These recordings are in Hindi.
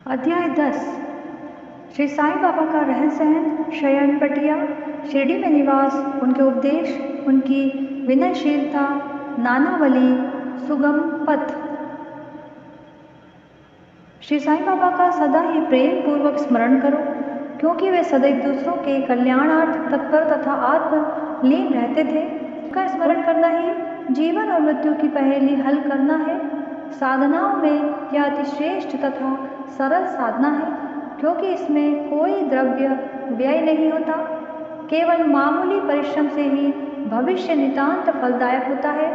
अध्याय 10। श्री साईं बाबा का रहन सहन, शयन पटिया, शिरडी में निवास, उनके उपदेश, उनकी विनयशीलता, नानावली, सुगम पथ। श्री साईं बाबा का सदा ही प्रेम पूर्वक स्मरण करो, क्योंकि वे सदैव दूसरों के कल्याणार्थ तत्पर तथा आत्मलीन रहते थे। उनका स्मरण करना ही जीवन और मृत्यु की पहेली हल करना है। साधनाओं में यह अति श्रेष्ठ तथा सरल साधना है, क्योंकि इसमें कोई द्रव्य व्यय नहीं होता। केवल मामूली परिश्रम से ही भविष्य नितांत फलदायक होता है।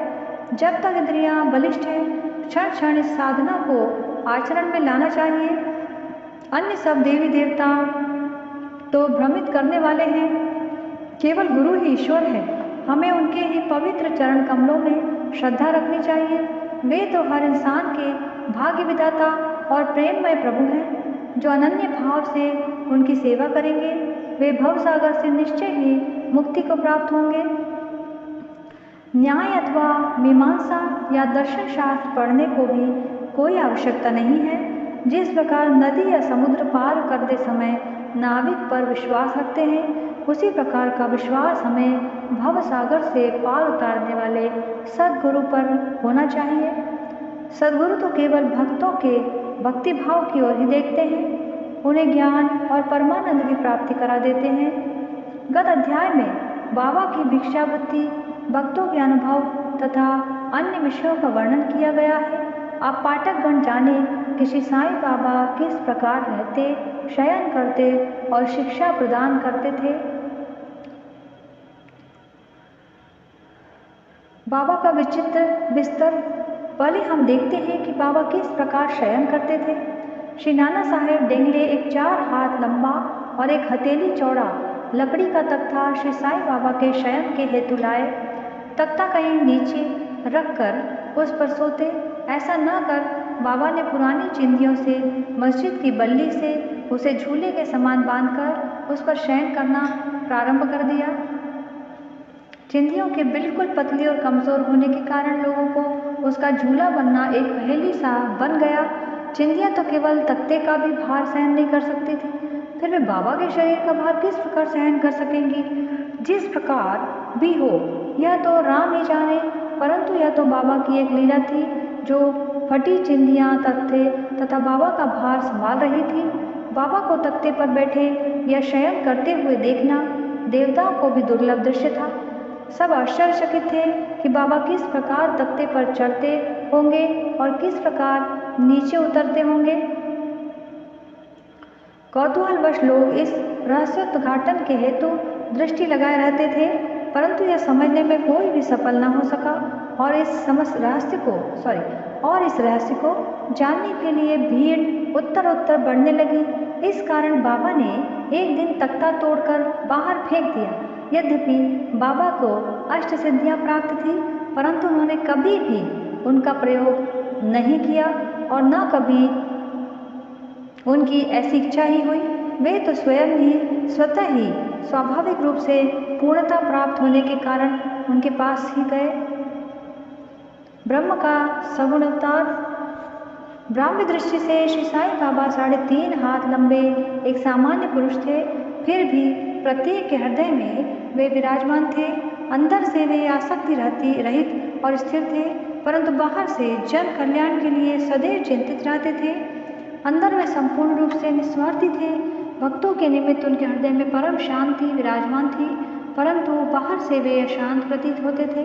जब तक इंद्रियां बलिष्ठ हैं, क्षण क्षण इस साधना को आचरण में लाना चाहिए। अन्य सब देवी देवता तो भ्रमित करने वाले हैं, केवल गुरु ही ईश्वर है। हमें उनके ही पवित्र चरण कमलों में श्रद्धा रखनी चाहिए। वे तो हर इंसान के भाग्य विधाता और प्रेममय प्रभु हैं, जो अनन्य भाव से उनकी सेवा करेंगे वे भव सागर से निश्चय ही मुक्ति को प्राप्त होंगे। न्याय अथवा मीमांसा या दर्शन शास्त्र पढ़ने को भी कोई आवश्यकता नहीं है। जिस प्रकार नदी या समुद्र पार करते समय नाविक पर विश्वास रखते हैं, उसी प्रकार का विश्वास हमें भव सागर से पार उतारने वाले सद्गुरु पर होना चाहिए। सद्गुरु तो केवल भक्तों के भक्ति भाव की ओर ही देखते हैं, उन्हें ज्ञान और परमानंद की प्राप्ति करा देते हैं। गत अध्याय में बाबा की भिक्षावृत्ति, भक्तों के अनुभव तथा अन्य विषयों का वर्णन किया गया है। आप पाठकगण जाने कि श्री साईं बाबा किस प्रकार रहते, शयन करते और शिक्षा प्रदान करते थे। बाबा का विचित्र बिस्तर। पहले हम देखते हैं कि बाबा किस प्रकार शयन करते थे। श्री नाना साहेब डेंगले एक 4 हाथ लंबा और 1 हथेली चौड़ा लकड़ी का तख्ता श्री साईं बाबा के शयन के हेतु लाए। तख्ता कहीं नीचे रखकर उस पर सोते। ऐसा न कर बाबा ने पुरानी चिंदियों से मस्जिद की बल्ली से उसे झूले के समान बांधकर उस पर शयन करना प्रारंभ कर दिया। चिंदियों के बिल्कुल पतली और कमजोर होने के कारण लोगों को उसका झूला बनना एक पहेली सा बन गया। चिंदियां तो केवल तख्ते का भी भार सहन नहीं कर सकती थी, फिर वे बाबा के शरीर का भार किस प्रकार सहन कर सकेंगी। जिस प्रकार भी हो, यह तो राम ही जाने, परंतु यह तो बाबा की एक लीला थी, जो फटी चिंदियां, तख्ते तथा बाबा का भार संभाल रही थी। बाबा को तख्ते पर बैठे या शयन करते हुए देखना देवताओं को भी दुर्लभ दृश्य था। सब आश्चर्यचकित थे कि बाबा किस प्रकार तख्ते पर चढ़ते होंगे और किस प्रकार नीचे उतरते होंगे। कौतूहलवश लोग इस रहस्योद्घाटन के हेतु दृष्टि लगाए रहते थे, परंतु यह समझने में कोई भी सफल न हो सका और इस रहस्य को जानने के लिए भीड़ उत्तर बढ़ने लगी। इस कारण बाबा ने एक दिन तख्ता तोड़कर बाहर फेंक दिया। यद्यपि बाबा को अष्ट सिद्धियां प्राप्त थी, परंतु उन्होंने कभी भी उनका प्रयोग नहीं किया और न कभी उनकी ऐसी इच्छा ही हुई। वे तो स्वयं ही स्वतः ही स्वाभाविक रूप से पूर्णता प्राप्त होने के कारण उनके पास ही गए। ब्रह्म का सगुण अवतार। ब्राह्मी दृष्टि से श्री साईं बाबा 3.5 हाथ लंबे एक सामान्य पुरुष थे, फिर भी प्रत्येक के हृदय में वे विराजमान थे। अंदर से वे आसक्ति रहित और स्थिर थे, परंतु बाहर से जन कल्याण के लिए सदैव चिंतित रहते थे। अंदर वे संपूर्ण रूप से निस्वार्थी थे। भक्तों के निमित्त उनके हृदय में परम शांति विराजमान थी, परंतु बाहर से वे अशांत प्रतीत होते थे।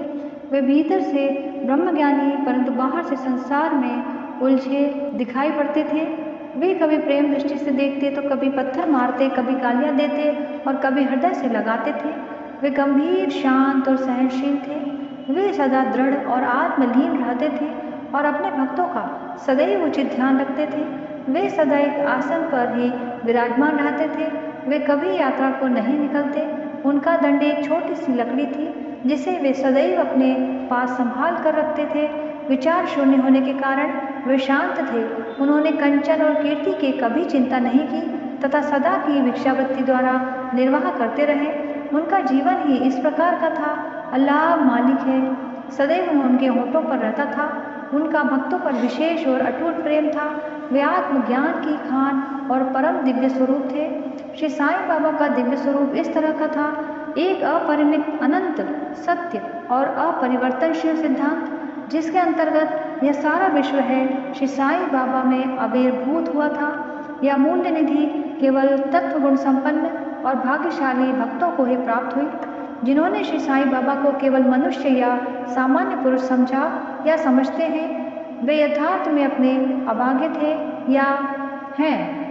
वे भीतर से ब्रह्मज्ञानी, परंतु बाहर से संसार में उलझे दिखाई पड़ते थे। वे कभी प्रेम दृष्टि से देखते तो कभी पत्थर मारते, कभी गालियां देते और कभी हृदय से लगाते थे। वे गंभीर, शांत और सहनशील थे। वे सदा दृढ़ और आत्मलीन रहते थे और अपने भक्तों का सदैव उचित ध्यान रखते थे। वे सदा एक आसन पर ही विराजमान रहते थे। वे कभी यात्रा को नहीं निकलते। उनका दंड एक छोटी सी लकड़ी थी, जिसे वे सदैव अपने पास संभाल कर रखते थे। विचार शून्य होने के कारण वे शांत थे। उन्होंने कंचन और कीर्ति की कभी चिंता नहीं की तथा सदा की भिक्षावृत्ति द्वारा निर्वाह करते रहे। उनका जीवन ही इस प्रकार का था। अल्लाह मालिक है, सदैव उनके होठों पर रहता था। उनका भक्तों पर विशेष और अटूट प्रेम था। वे आत्मज्ञान की खान और परम दिव्य स्वरूप थे। श्री साईं बाबा का दिव्य स्वरूप इस तरह का था, एक अपरिमित, अनंत, सत्य और अपरिवर्तनशील सिद्धांत जिसके अंतर्गत यह सारा विश्व है, श्री साईं बाबा में आविर्भूत हुआ था। यह मूल्य निधि केवल तत्व गुण संपन्न और भाग्यशाली भक्तों को ही प्राप्त हुई, जिन्होंने श्री साईं बाबा को केवल मनुष्य या सामान्य पुरुष समझा या समझते हैं। वे यथार्थ में अपने अभागे थे या हैं।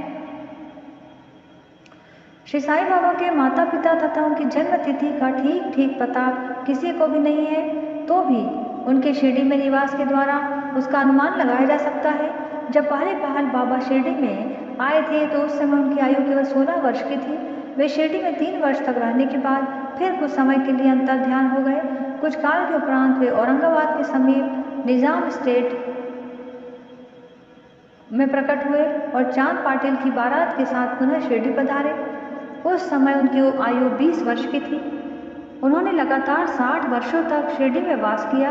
श्री साईं बाबा के माता पिता तथा उनकी जन्म तिथि का ठीक ठीक पता किसी को भी नहीं है, तो भी उनके शिरडी में निवास के द्वारा उसका अनुमान लगाया जा सकता है। जब पहले बाबा शिरडी में आए थे तो उस समय उनकी आयु केवल 16 वर्ष की थी। वे शिरडी में 3 वर्ष तक रहने के बाद फिर कुछ समय के लिए अंतर ध्यान हो गए। कुछ काल के उपरांत वे औरंगाबाद के समीप निजाम स्टेट में प्रकट हुए और चांद पाटिल की बारात के साथ पुनः शिरडी पधारे। उस समय उनकी आयु 20 वर्ष की थी। उन्होंने लगातार 60 वर्षों तक शिरडी में वास किया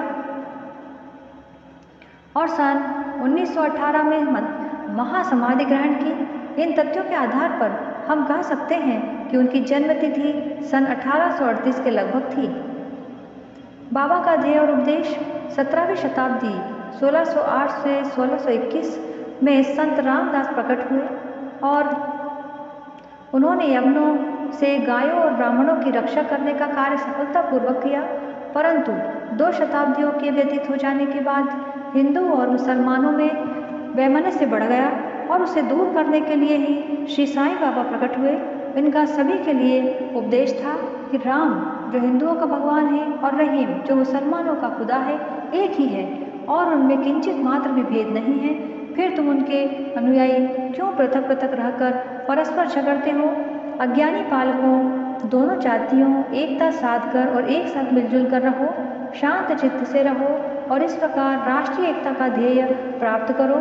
और सन 1918 में महासमाधि ग्रहण की। इन तथ्यों के आधार पर हम कह सकते हैं कि उनकी जन्म तिथि सन 1838 के लगभग थी। बाबा का ध्येय और उपदेश 17वीं शताब्दी 1608 से 1621 में संत रामदास प्रकट हुए और उन्होंने यवनों से गायों और ब्राह्मणों की रक्षा करने का कार्य सफलतापूर्वक किया, परंतु 2 शताब्दियों के व्यतीत हो जाने के बाद हिंदू और मुसलमानों में वैमनस्य बढ़ गया और उसे दूर करने के लिए ही श्री साईं बाबा प्रकट हुए। इनका सभी के लिए उपदेश था कि राम जो हिंदुओं का भगवान है और रहीम जो मुसलमानों का खुदा है, एक ही है और उनमें किंचित मात्र भी भेद नहीं है। फिर तुम उनके अनुयायी क्यों पृथक पृथक रहकर परस्पर झगड़ते हो? अज्ञानी पालकों, दोनों जातियों एकता साध कर और एक साथ मिलजुल कर रहो, शांत चित्त से रहो और इस प्रकार राष्ट्रीय एकता का ध्येय प्राप्त करो।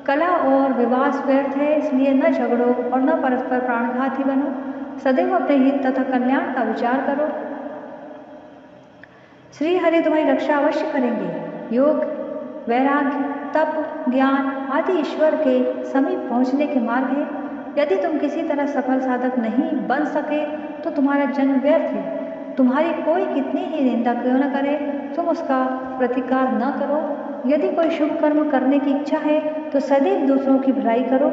कला और विवाद व्यर्थ है, इसलिए न झगड़ो और न परस्पर प्राणघाती बनो। सदैव अपने हित तथा कल्याण का विचार करो। श्री हरि तुम्हारी रक्षा अवश्य करेंगे। योग, वैराग्य, तप, ज्ञान आदि ईश्वर के समीप पहुंचने के मार्ग है। यदि तुम किसी तरह सफल साधक नहीं बन सके तो तुम्हारा जन्म व्यर्थ है। तुम्हारी कोई कितनी ही निंदा क्यों न करे, तुम उसका प्रतिकार न करो। यदि कोई शुभ कर्म करने की इच्छा है तो सदैव दूसरों की भलाई करो।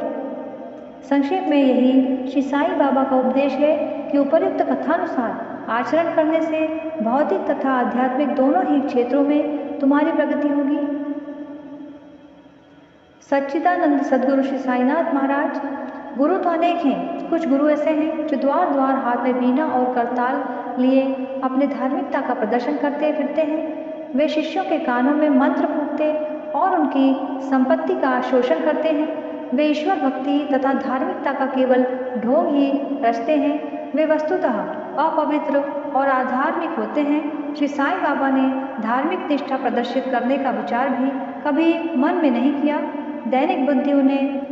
संक्षेप में यही श्री साईं बाबा का उपदेश है कि उपर्युक्त कथानुसार आचरण करने से भौतिक तथा आध्यात्मिक दोनों ही क्षेत्रों में तुम्हारी प्रगति होगी। सच्चिदानंद सद्गुरु श्री साईनाथ महाराज। गुरु तो अनेक हैं। कुछ गुरु ऐसे हैं जो द्वार द्वार हाथ में बीना और करताल लिए अपने धार्मिकता का प्रदर्शन करते फिरते हैं। वे शिष्यों के कानों में मंत्र फूंकते और उनकी संपत्ति का शोषण करते हैं। वे ईश्वर भक्ति तथा धार्मिकता का केवल ढोंग ही रचते हैं। वे वस्तुतः अपवित्र और अधार्मिक होते हैं। श्री साईं बाबा ने धार्मिक निष्ठा प्रदर्शित करने का विचार भी कभी मन में नहीं किया। दैनिक बुद्धि उन्हें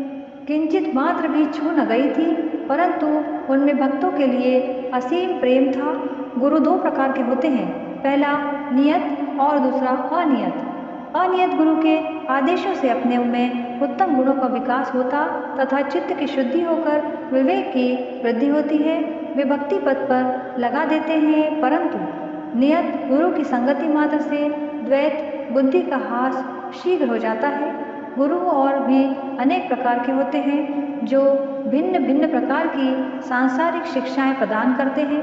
किंचित मात्र भी छू न गई थी, परंतु उनमें भक्तों के लिए असीम प्रेम था। गुरु 2 प्रकार के होते हैं, पहला नियत और दूसरा अनियत। अनियत गुरु के आदेशों से अपने में उत्तम गुणों का विकास होता तथा चित्त की शुद्धि होकर विवेक की वृद्धि होती है। वे भक्ति पथ पर लगा देते हैं, परंतु नियत गुरु की संगति मात्र से द्वैत बुद्धि का हास शीघ्र हो जाता है। गुरु और भी अनेक प्रकार के होते हैं जो भिन्न भिन्न प्रकार की सांसारिक शिक्षाएं प्रदान करते हैं।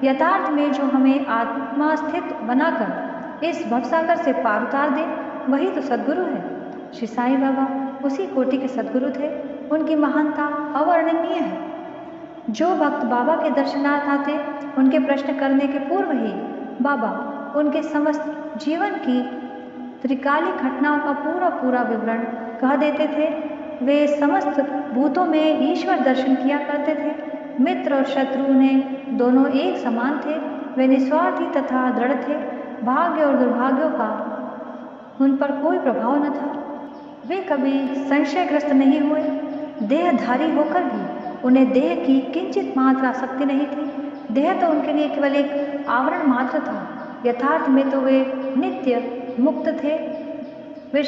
यथार्थ में जो हमें आत्मास्थित बनाकर इस भवसागर से पार उतार दे, वही तो सद्गुरु है। श्री साईं बाबा उसी कोटि के सद्गुरु थे। उनकी महानता अवर्णनीय है। जो भक्त बाबा के दर्शनार्थ आते, उनके प्रश्न करने के पूर्व ही बाबा उनके समस्त जीवन की त्रिकालिक घटनाओं का पूरा विवरण कह देते थे। वे समस्त भूतों में ईश्वर दर्शन किया करते थे। मित्र और शत्रु उन्हें दोनों एक समान थे। वे निस्वार्थी तथा दृढ़ थे। भाग्य और दुर्भाग्यों का उन पर कोई प्रभाव न था। वे कभी संशयग्रस्त नहीं हुए। देहधारी होकर भी उन्हें देह की किंचित मात्र आसक्ति नहीं थी। देह तो उनके लिए केवल एक आवरण मात्र था। यथार्थ में तो वे नित्य मुक्त थे। वे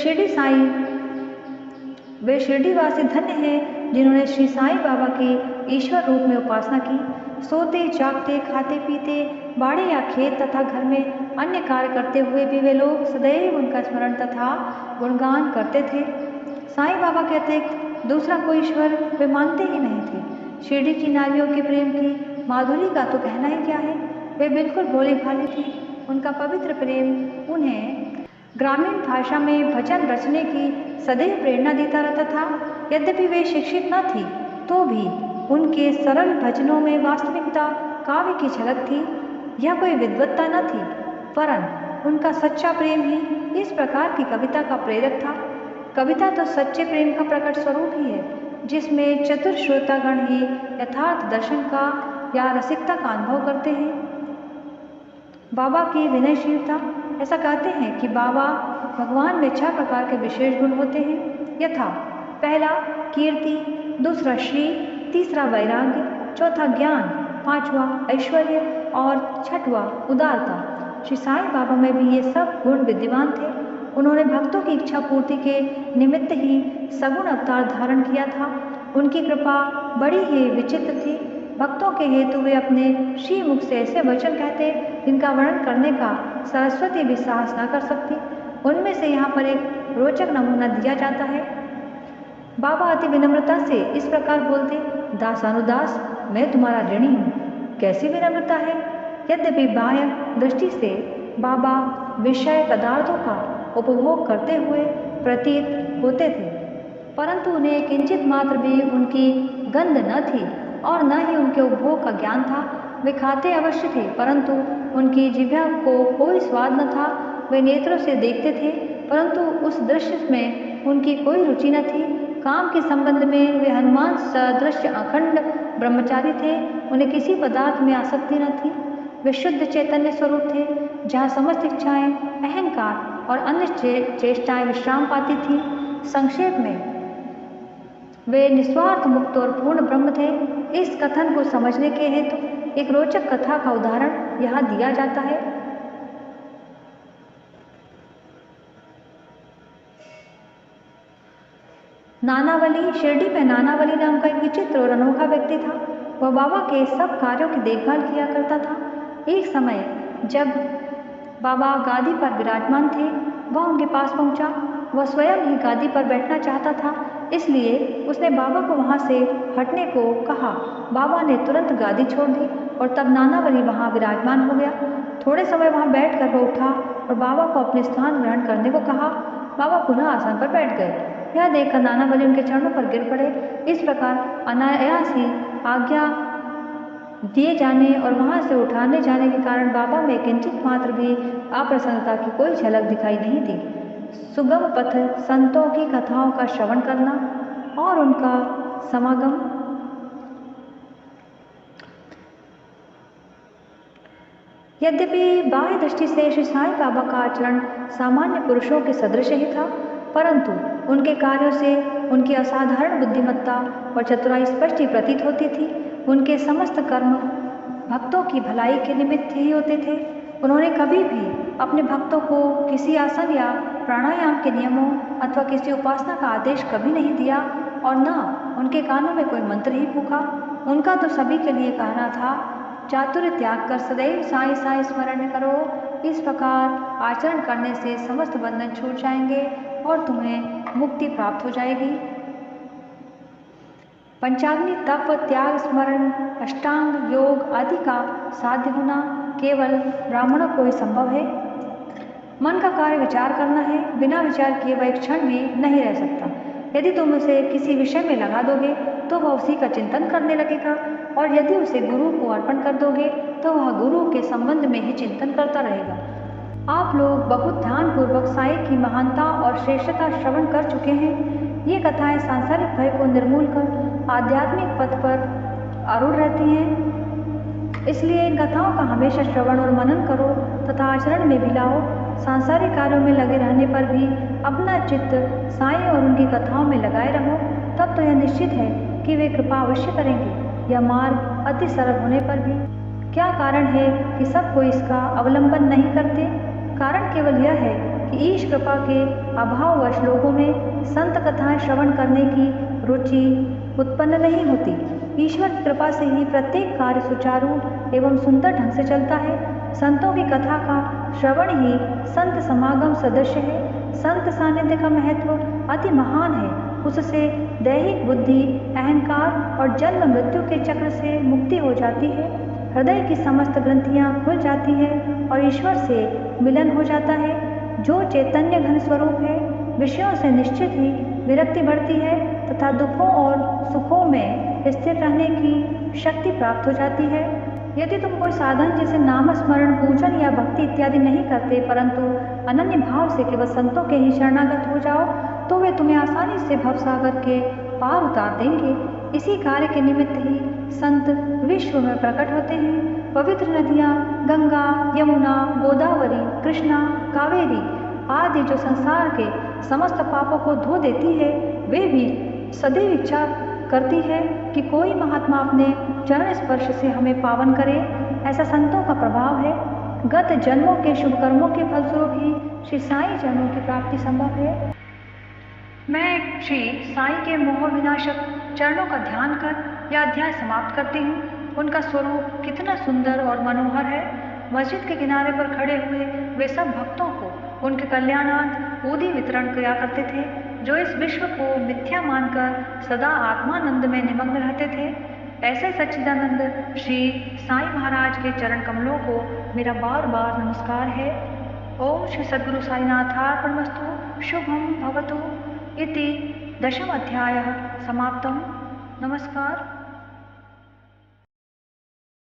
शिरडीवासी धन्य हैं जिन्होंने श्री साईं बाबा की ईश्वर रूप में उपासना की। सोते जागते, खाते पीते, बाड़े या खेत तथा घर में अन्य कार्य करते हुए भी वे लोग सदैव उनका स्मरण तथा गुणगान करते थे। साईं बाबा के अतिरिक्त दूसरा कोई ईश्वर वे मानते ही नहीं थे। शिरडी की नारियों के प्रेम की माधुरी का तो कहना ही क्या है। वे बिल्कुल भोली भाली थी। उनका पवित्र प्रेम उन्हें ग्रामीण भाषा में भजन रचने की सदैव प्रेरणा देता रहता था। यद्यपि वे शिक्षित न थी तो भी उनके सरल भजनों में वास्तविकता काव्य की झलक थी। यह कोई विद्वत्ता न थी, वरन उनका सच्चा प्रेम ही इस प्रकार की कविता का प्रेरक था। कविता तो सच्चे प्रेम का प्रकट स्वरूप ही है, जिसमें चतुर श्रोतागण ही यथार्थ दर्शन का या रसिकता का अनुभव करते हैं। बाबा की विनयशीलता। ऐसा कहते हैं कि बाबा भगवान में 6 प्रकार के विशेष गुण होते हैं, यथा पहला कीर्ति, दूसरा श्री, तीसरा वैराग्य, चौथा ज्ञान, पांचवा ऐश्वर्य और छठवां उदारता। श्री साईं बाबा में भी ये सब गुण विद्यमान थे। उन्होंने भक्तों की इच्छा पूर्ति के निमित्त ही सगुण अवतार धारण किया था। उनकी कृपा बड़ी ही विचित्र थी। भक्तों के हेतु वे अपने श्री मुख से ऐसे वचन कहते जिनका वर्णन करने का सरस्वती भी साहस न कर सकती। उनमें से यहाँ पर एक रोचक नमूना दिया जाता है। बाबा अति विनम्रता से इस प्रकार बोलते, दासानुदास, मैं तुम्हारा ऋणी हूँ। कैसी विनम्रता है। यद्यपि बाह्य दृष्टि से बाबा विषय पदार्थों का उपभोग करते हुए प्रतीत होते थे, परंतु उन्हें किंचित मात्र भी उनकी गंध न थी और न ही उनके उपभोग का ज्ञान था। वे खाते अवश्य थे, परंतु उनकी जिह्वा को कोई स्वाद न था। वे नेत्रों से देखते थे, परंतु उस दृश्य में उनकी कोई रुचि न थी। काम के संबंध में वे हनुमान सदृश अखंड ब्रह्मचारी थे। उन्हें किसी पदार्थ में आसक्ति न थी। वे शुद्ध चैतन्य स्वरूप थे, जहाँ समस्त इच्छाएं, अहंकार और अन्य चेष्टाएं विश्राम पाती थी। संक्षेप में वे निस्वार्थ, मुक्त और पूर्ण ब्रह्म थे। इस कथन को समझने के हेतु एक रोचक कथा का उदाहरण यहाँ दिया जाता है। नानावली। शिरडी में नानावली नाम का एक विचित्र और अनोखा व्यक्ति था। वह बाबा के सब कार्यों की देखभाल किया करता था। एक समय जब बाबा गादी पर विराजमान थे, वह उनके पास पहुंचा। वह स्वयं ही गादी पर बैठना चाहता था, इसलिए उसने बाबा को वहां से हटने को कहा। बाबा ने तुरंत गादी छोड़ दी और तब नानावली वहां विराजमान हो गया। थोड़े समय वहां बैठकर वह उठा और बाबा को अपने स्थान ग्रहण करने को कहा। बाबा पुनः आसन पर बैठ गए। यह देखकर नानावली उनके चरणों पर गिर पड़े। इस प्रकार अनायास ही आज्ञा दिए जाने और वहां से उठाने जाने के कारण बाबा में किंचित मात्र भी अप्रसन्नता की कोई झलक दिखाई नहीं दी। सुगम पथ संतों की कथाओं का श्रवण करना और उनका समागम। यद्यपि बाह्य दृष्टि से श्री साईं बाबा का आचरण सामान्य पुरुषों के सदृश ही था, परंतु उनके कार्यों से उनकी असाधारण बुद्धिमत्ता और चतुराई स्पष्ट ही प्रतीत होती थी। उनके समस्त कर्म भक्तों की भलाई के निमित्त ही होते थे। उन्होंने कभी भी अपने भक्तों को किसी आसन या प्राणायाम के नियमों अथवा किसी उपासना का आदेश कभी नहीं दिया और न उनके कानों में कोई मंत्र ही फूंका। उनका तो सभी के लिए कहना था, चातुर्य त्याग कर सदैव साईं साईं स्मरण करो। इस प्रकार आचरण करने से समस्त बंधन छूट जाएंगे और तुम्हें मुक्ति प्राप्त हो जाएगी। पंचाग्नि, तप, त्याग, स्मरण, अष्टांग योग आदि का साध्य होना केवल ब्राह्मणों को ही संभव है। मन का कार्य विचार करना है। बिना विचार किए वह एक क्षण भी नहीं रह सकता। यदि तुम उसे किसी विषय में लगा दोगे तो वह उसी का चिंतन करने लगेगा, और यदि उसे गुरु को अर्पण कर दोगे तो वह गुरु के संबंध में ही चिंतन करता रहेगा। आप लोग बहुत ध्यानपूर्वक साईं की महानता और श्रेष्ठता श्रवण कर चुके हैं। ये कथाएं सांसारिक भय को निर्मूल कर आध्यात्मिक पथ पर आरूढ़ रहती हैं। इसलिए इन कथाओं का हमेशा श्रवण और मनन करो तथा आचरण में भी लाओ। सांसारिक कार्यों में लगे रहने पर भी अपना चित्त साईं और उनकी कथाओं में लगाए रहो, तब तो यह निश्चित है कि वे कृपा अवश्य करेंगे। यह मार्ग अति सरल होने पर भी क्या कारण है कि सब कोई इसका अवलंबन नहीं करते? कारण केवल यह है कि ईश कृपा के अभाववश लोगों में संत कथाएं श्रवण करने की रुचि उत्पन्न नहीं होती। ईश्वर की कृपा से ही प्रत्येक कार्य सुचारू एवं सुंदर ढंग से चलता है। संतों की कथा का श्रवण ही संत समागम सदृश है। संत सानिध्य का महत्व अति महान है। उससे दैहिक बुद्धि, अहंकार और जन्म मृत्यु के चक्र से मुक्ति हो जाती है। हृदय की समस्त ग्रंथियां खुल जाती है और ईश्वर से मिलन हो जाता है। जो चैतन्य घन स्वरूप है, विषयों से निश्चित ही विरक्ति बढ़ती है तथा दुखों और सुखों में स्थिर रहने की शक्ति प्राप्त हो जाती है। यदि तुम कोई साधन जैसे नाम स्मरण, पूजन या भक्ति इत्यादि नहीं करते, परंतु अनन्य भाव से केवल संतों के ही शरणागत हो जाओ, तो वे तुम्हें आसानी से भवसागर के पार उतार देंगे। इसी कार्य के निमित्त ही संत विश्व में प्रकट होते हैं। पवित्र नदियाँ गंगा, यमुना, गोदावरी, कृष्णा, कावेरी आदि जो संसार के समस्त पापों को धो देती है, वे भी सदैव इच्छा करती है कि कोई महात्मा अपने चरण स्पर्श से हमें पावन करे। ऐसा संतों का प्रभाव है। गत जन्मों के शुभ कर्मों के फलस्वरूप ही श्री साईं चरणों की प्राप्ति संभव है। मैं श्री साईं के मोह विनाशक चरणों का ध्यान कर यह अध्याय समाप्त करती हूँ। उनका स्वरूप कितना सुंदर और मनोहर है। मस्जिद के किनारे पर खड़े हुए वे सब भक्तों को उनके कल्याणार्थ ऊदी वितरण किया करते थे, जो इस विश्व को मिथ्या मानकर सदा आत्मानंद में निमग्न रहते थे। ऐसे सच्चिदानंद श्री साईं महाराज के चरण कमलों को मेरा बार बार नमस्कार है। ओम श्री सद्गुरु साईनाथार्पणमस्तु। शुभम भवतु इति 10th अध्यायः समाप्तम्। नमस्कार।